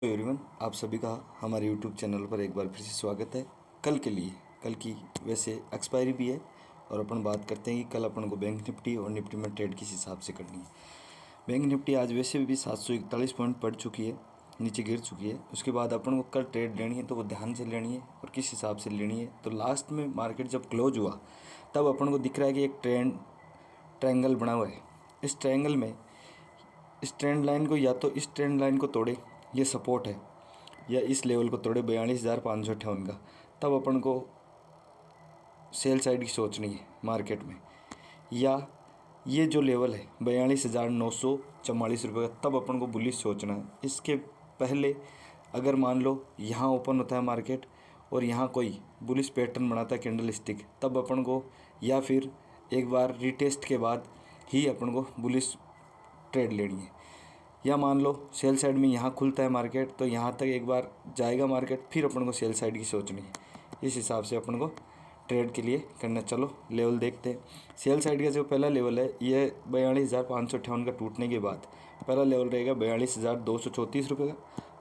Everyone, आप सभी का हमारे यूट्यूब चैनल पर एक बार फिर से स्वागत है। कल के लिए, कल की वैसे एक्सपायरी भी है और अपन बात करते हैं कि कल अपन को बैंक निफ्टी और निफ्टी में ट्रेड किस हिसाब से करनी है। बैंक निफ्टी आज वैसे भी 741 पॉइंट पड़ चुकी है, नीचे गिर चुकी है। उसके बाद अपन को कल ट्रेड लेनी है तो वो ध्यान से लेनी है और किस हिसाब से लेनी है। तो लास्ट में मार्केट जब क्लोज हुआ तब अपन को दिख रहा है कि एक ट्रायंगल बना हुआ है। इस ट्रायंगल में इस ट्रेंड लाइन को या तो इस ट्रेंड लाइन को तोड़े, ये सपोर्ट है, या इस लेवल को तोड़े 42,558 का, तब अपन को सेल साइड की सोचनी है मार्केट में। या ये जो लेवल है 42,944 रुपये का, तब अपन को बुलिश सोचना है। इसके पहले अगर मान लो यहाँ ओपन होता है मार्केट और यहाँ कोई बुलिश पैटर्न बनाता है कैंडल स्टिक, तब अपन को या फिर एक बार रीटेस्ट के बाद ही अपन को बुलिश ट्रेड लेनी है। या मान लो सेल साइड में यहाँ खुलता है मार्केट तो यहाँ तक एक बार जाएगा मार्केट, फिर अपन को सेल साइड की सोचनी है। इस हिसाब से अपन को ट्रेड के लिए करना। चलो लेवल देखते हैं। सेल साइड का जो पहला लेवल है ये 42,558 का टूटने के बाद पहला लेवल रहेगा 42,234 रुपये का,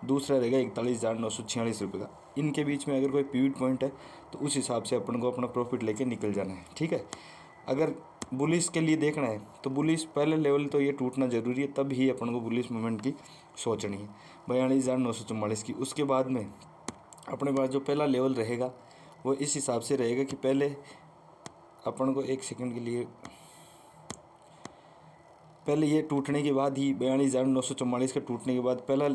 दूसरा रहेगा 41,946 रुपये का। इनके बीच में अगर कोई पिवट पॉइंट है तो उस हिसाब से अपन को अपना प्रॉफिट लेके निकल जाना है। ठीक है, अगर बुलिस के लिए देखना है तो बुलिस पहले लेवल तो ये टूटना ज़रूरी है, तब ही अपन को बुलिस मूवमेंट की सोचनी है 42,944 की। उसके बाद में अपने पास जो पहला लेवल रहेगा वो इस हिसाब से रहेगा कि पहले अपन को एक सेकंड के लिए, पहले ये टूटने के बाद ही 42,944 का टूटने के बाद पहला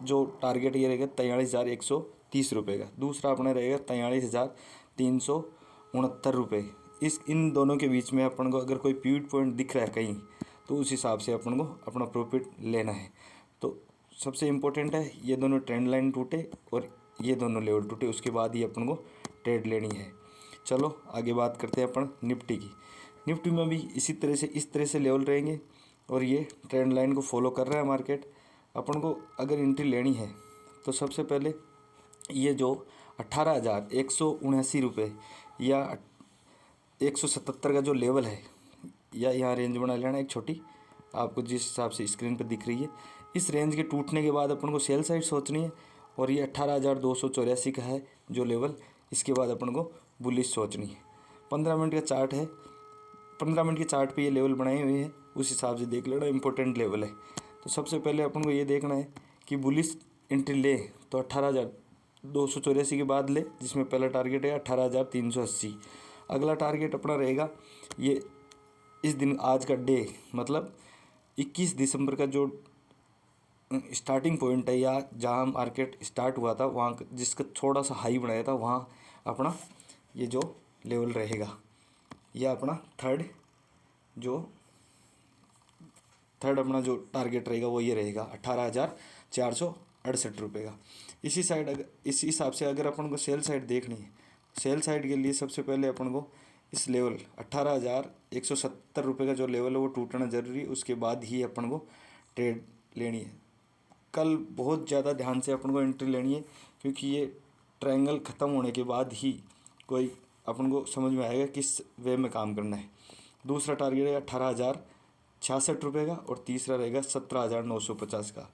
जो टारगेट ये रहेगा 43,130 रुपये का, दूसरा अपना रहेगा 43,369 रुपये। इन दोनों के बीच में अपन को अगर कोई पिवट पॉइंट दिख रहा है कहीं तो उस हिसाब से अपन को अपना प्रॉफिट लेना है। तो सबसे इम्पोर्टेंट है ये दोनों ट्रेंड लाइन टूटे और ये दोनों लेवल टूटे, उसके बाद ही अपन को ट्रेड लेनी है। चलो आगे बात करते हैं अपन निफ्टी की। निफ्टी में भी इसी तरह से इस तरह से लेवल रहेंगे और ये ट्रेंड लाइन को फॉलो कर रहा है मार्केट। अपन को अगर एंट्री लेनी है तो सबसे पहले ये जो 18,179 रुपये या 177 का जो लेवल है, या यहाँ रेंज बना लेना एक छोटी, आपको जिस हिसाब से स्क्रीन पर दिख रही है। इस रेंज के टूटने के बाद अपन को सेल साइड सोचनी है और ये 18,284 का है जो लेवल, इसके बाद अपन को बुलिश सोचनी है। 15 मिनट का चार्ट है, 15 मिनट के चार्ट पे ये लेवल बनाए हुए हैं, उस हिसाब से देख लेना, इंपॉर्टेंट लेवल है। तो सबसे पहले अपन को ये देखना है कि बुलिश एंट्री ले तो 18,284 के बाद ले, जिसमें पहला टारगेट है 18,380। अगला टारगेट अपना रहेगा ये इस दिन, आज का डे मतलब 21 दिसंबर का जो स्टार्टिंग पॉइंट है, या जहाँ मार्केट स्टार्ट हुआ था वहाँ जिसका थोड़ा सा हाई बनाया था, वहाँ अपना ये जो लेवल रहेगा, यह अपना थर्ड अपना जो टारगेट रहेगा वो ये रहेगा 18,468 रुपये का। इसी साइड अगर इस हिसाब से अगर अपन को सेल साइड देखनी है, सेल साइड के लिए सबसे पहले अपन को इस लेवल 18,170 रुपये का जो लेवल है वो टूटना ज़रूरी है, उसके बाद ही अपन को ट्रेड लेनी है। कल बहुत ज़्यादा ध्यान से अपन को एंट्री लेनी है, क्योंकि ये ट्रायंगल ख़त्म होने के बाद ही कोई अपन को समझ में आएगा किस वे में काम करना है। दूसरा टारगेट है 18,066 रुपये का और तीसरा रहेगा 17,950 का।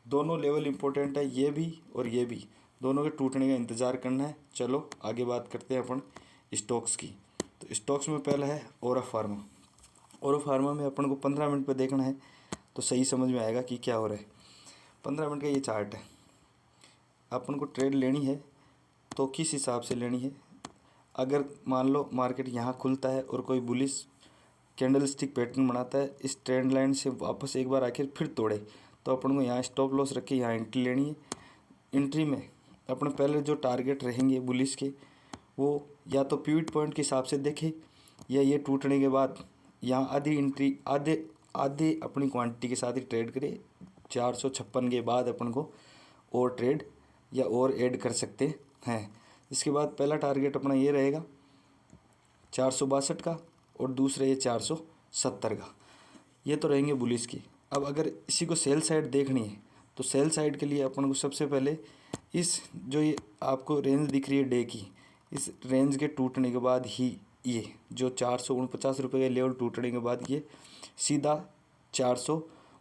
दोनों लेवल इंपॉर्टेंट है, ये भी और ये भी, दोनों के टूटने का इंतज़ार करना है। चलो आगे बात करते हैं अपन स्टॉक्स की। तो स्टॉक्स में पहला है औरा फार्मा। औरा फार्मा में अपन को 15 मिनट पर देखना है तो सही समझ में आएगा कि क्या हो रहा है। 15 मिनट का ये चार्ट है, अपन को ट्रेड लेनी है तो किस हिसाब से लेनी है। अगर मान लो मार्केट यहाँ खुलता है और कोई बुलिश कैंडल स्टिक पैटर्न बनाता है, इस ट्रेंड लाइन से वापस एक बार आखिर फिर तोड़े, तो अपन को यहाँ स्टॉप लॉस रख के यहाँ एंट्री लेनी है। एंट्री में अपने पहले जो टारगेट रहेंगे बुलिश के, वो या तो पिवट पॉइंट के हिसाब से देखें, या ये टूटने के बाद यहाँ आधी एंट्री आधे अपनी क्वांटिटी के साथ ही ट्रेड करें। 456 के बाद अपन को और ट्रेड या और ऐड कर सकते हैं। इसके बाद पहला टारगेट अपना ये रहेगा 462 का और दूसरा ये 470 का। ये तो रहेंगे बुलिश की। अब अगर इसी को सेल साइड देखनी है तो सेल साइड के लिए अपन को सबसे पहले इस जो ये आपको रेंज दिख रही है डे की, इस रेंज के टूटने के बाद ही ये जो 449 रुपये का लेवल टूटने के बाद ये सीधा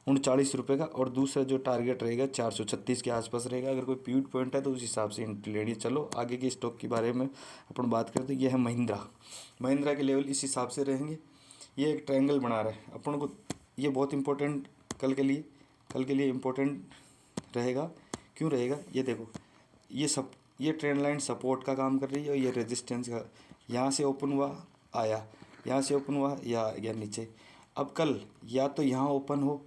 ₹39 का, और दूसरा जो टारगेट रहेगा 436 के आसपास रहेगा। अगर कोई पिवट पॉइंट है तो उस हिसाब से एंट्री लेनी है। चलो आगे के स्टॉक के बारे में अपन बात करते हैं। यह है महिंद्रा के लेवल इस हिसाब से रहेंगे। ये एक ट्रायंगल बना रहा है अपन को, ये बहुत इंपॉर्टेंट कल के लिए इम्पोर्टेंट रहेगा। क्यों रहेगा, ये देखो, ये ट्रेंड लाइन सपोर्ट का काम कर रही है और ये रेजिस्टेंस का। यहाँ से ओपन हुआ आया, यहाँ से ओपन हुआ या गया नीचे। अब कल या तो यहाँ ओपन हो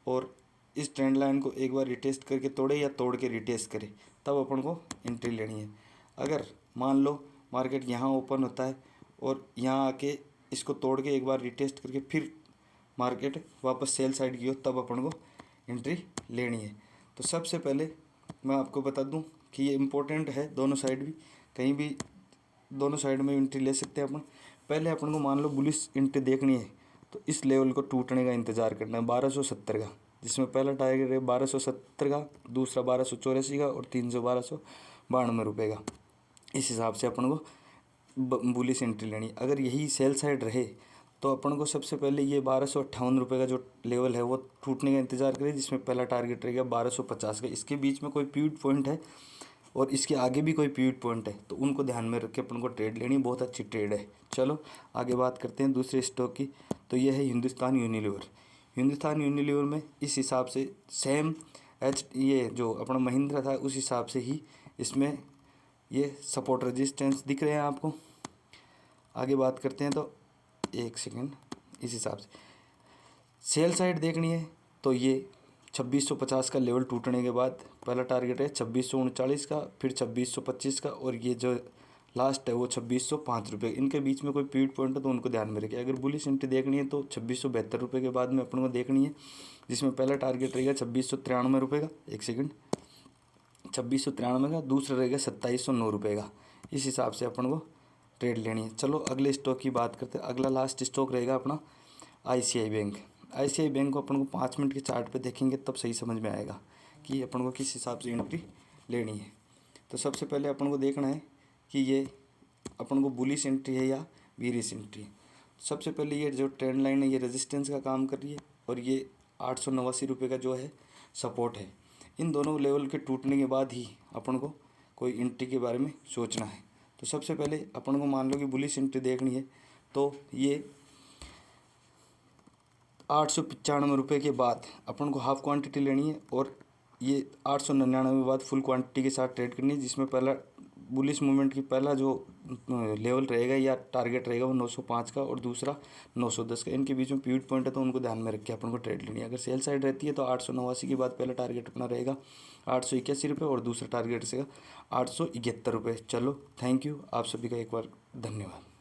और इस ट्रेंड लाइन को एक बार रिटेस्ट करके तोड़े या तोड़ के रिटेस्ट करे, तब अपन को एंट्री लेनी है। अगर मान लो मार्केट यहाँ ओपन होता है और यहाँ आके इसको तोड़ के एक बार रिटेस्ट करके फिर मार्केट वापस सेल साइड की हो, तब अपन को एंट्री लेनी है। तो सबसे पहले मैं आपको बता दूं कि ये इम्पोर्टेंट है, दोनों साइड भी, कहीं भी दोनों साइड में एंट्री ले सकते हैं अपन। पहले अपन को मान लो बुलिश एंट्री देखनी है तो इस लेवल को टूटने का इंतज़ार करना है 1270 का, जिसमें पहला टारगेट है 1270 का, दूसरा 1284 का और तीसरा 1292 रुपये का। इस हिसाब से अपन को बुलिश एंट्री लेनी। अगर यही सेल साइड रहे तो अपन को सबसे पहले ये 1258 रुपये का जो लेवल है वो टूटने का इंतज़ार करें, जिसमें पहला टारगेट रहेगा 1250 का। इसके बीच में कोई पिवट पॉइंट है और इसके आगे भी कोई पिवट पॉइंट है तो उनको ध्यान में रख के अपन को ट्रेड लेनी, बहुत अच्छी ट्रेड है। चलो आगे बात करते हैं दूसरे स्टॉक की। तो ये है हिंदुस्तान यूनिलीवर में इस हिसाब से सेम ये जो अपना महिंद्रा था उस हिसाब से ही इसमें ये सपोर्ट रेजिस्टेंस दिख रहे हैं आपको। आगे बात करते हैं तो एक सेकेंड, इस हिसाब से सेल साइड देखनी है तो ये 2650 का लेवल टूटने के बाद पहला टारगेट है 2639 का, फिर 2625 का, और ये जो लास्ट है वो 2605 रुपये। इनके बीच में कोई पिवट पॉइंट है तो उनको ध्यान में रखिए। अगर बुलिश एंट्री देखनी है तो 2672 रुपये के बाद में अपन को देखनी है, जिसमें पहला टारगेट रहेगा 2693 रुपये का, एक सेकेंड, 2693 का, दूसरा रहेगा 2709 रुपये का। इस हिसाब से अपन को ट्रेड लेनी है। चलो अगले स्टॉक की बात करते हैं। अगला लास्ट स्टॉक रहेगा अपना ICICI बैंक को अपन को 5 मिनट के चार्ट पे देखेंगे तब सही समझ में आएगा कि अपन को किस हिसाब से एंट्री लेनी है। तो सबसे पहले अपन को देखना है कि ये अपन को बुलिश एंट्री है या बीरिश एंट्री है। सबसे पहले ये जो ट्रेंड लाइन है ये रेजिस्टेंस का काम कर रही है और ये 889 रुपये का जो है सपोर्ट है। इन दोनों लेवल के टूटने के बाद ही अपन को कोई एंट्री के बारे में सोचना है। तो सबसे पहले अपन को मान लो कि बुलिश एंट्री देखनी है तो ये 895 रुपये के बाद अपन को हाफ क्वांटिटी लेनी है और ये 899 के बाद फुल क्वांटिटी के साथ ट्रेड करनी है, जिसमें पहला बुलिश मूवमेंट की पहला जो लेवल रहेगा या टारगेट रहेगा वो 905 का और दूसरा 910 का। इनके बीच में पिवट पॉइंट है तो उनको ध्यान में रख के अपन को ट्रेड लेनी है। अगर सेल साइड रहती है तो 889 के बाद पहला टारगेट अपना रहेगा 881 रुपये और दूसरा टारगेट रहेगा 871 रुपये। चलो थैंक यू, आप सभी का एक बार धन्यवाद।